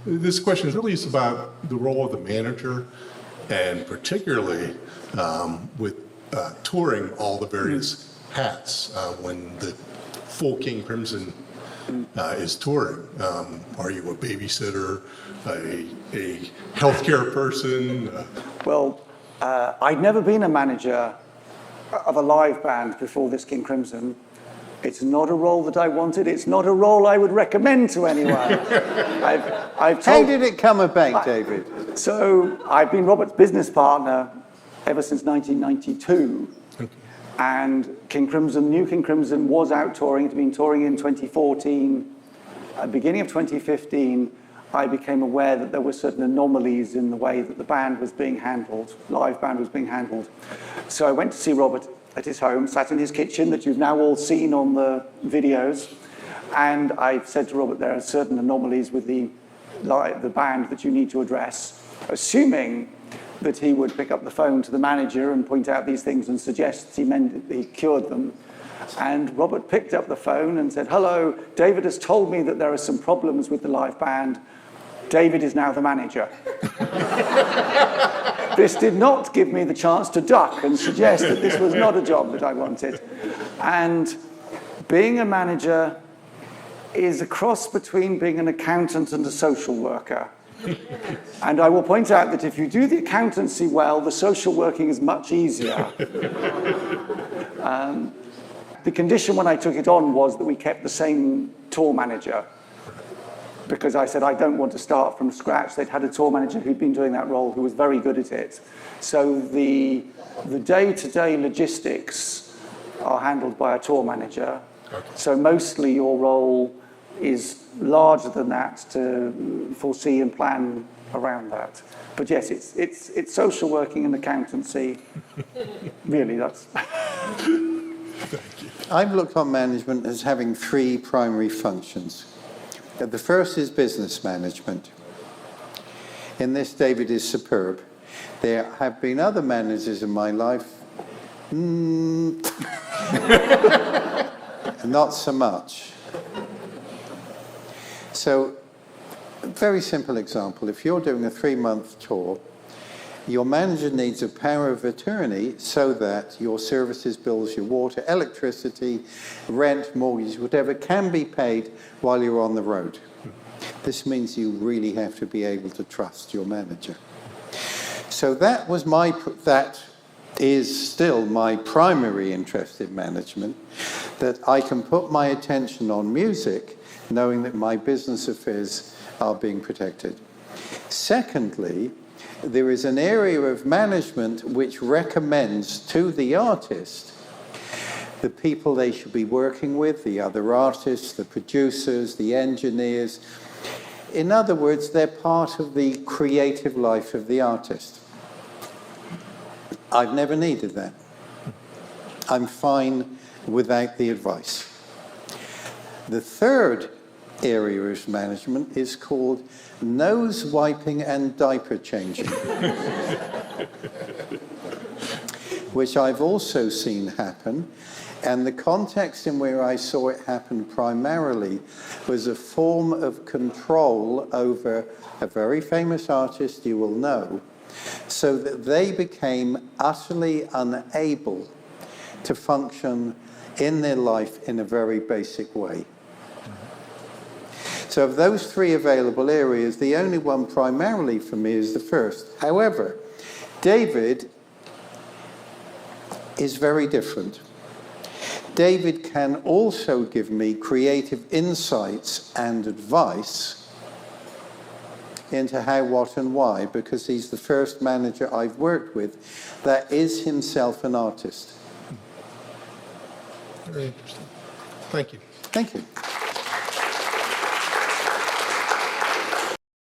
This question is really about the role of the manager, and particularly with touring all the various hats when the full King Crimson is touring. Are you a babysitter, a healthcare person? Well, I'd never been a manager of a live band before this King Crimson. It's not a role that I wanted. It's not a role I would recommend to anyone. How did it come about, David? So I've been Robert's business partner ever since 1992. And King Crimson, New King Crimson was out touring. It had been touring in 2014. At the beginning of 2015, I became aware that there were certain anomalies in the way that the band was being handled, live band was being handled. So I went to see Robert at his home, sat in his kitchen that you've now all seen on the videos. And I said to Robert, there are certain anomalies with the band that you need to address, assuming that he would pick up the phone to the manager and point out these things and suggest he cured them. And Robert picked up the phone and said, hello, David has told me that there are some problems with the live band. David is now the manager. This did not give me the chance to duck and suggest that this was not a job that I wanted. And being a manager is a cross between being an accountant and a social worker. And I will point out that if you do the accountancy well, the social working is much easier. The condition when I took it on was that we kept the same tour manager, because I said I don't want to start from scratch. They'd had a tour manager who'd been doing that role who was very good at it. So the day-to-day logistics are handled by a tour manager. So mostly your role is larger than that to foresee and plan around that. But yes, it's social working and accountancy. Really, that's... I've looked on management as having three primary functions. The first is business management. In this, David is superb. There have been other managers in my life, not so much. So, a very simple example. If you're doing a 3-month tour, your manager needs a power of attorney so that your services, bills, your water, electricity, rent, mortgage, whatever, can be paid while you're on the road. This means you really have to be able to trust your manager. So that is still my primary interest in management, that I can put my attention on music, knowing that my business affairs are being protected. Secondly, there is an area of management which recommends to the artist the people they should be working with, the other artists, the producers, the engineers. In other words, they're part of the creative life of the artist. I've never needed that. I'm fine without the advice. The third area of management is called nose wiping and diaper changing, which I've also seen happen. And the context in where I saw it happen primarily was a form of control over a very famous artist you will know, so that they became utterly unable to function in their life in a very basic way. So of those three available areas, the only one primarily for me is the first. However, David is very different. David can also give me creative insights and advice into how, what, and why, because he's the first manager I've worked with that is himself an artist. Very interesting. Thank you. Thank you.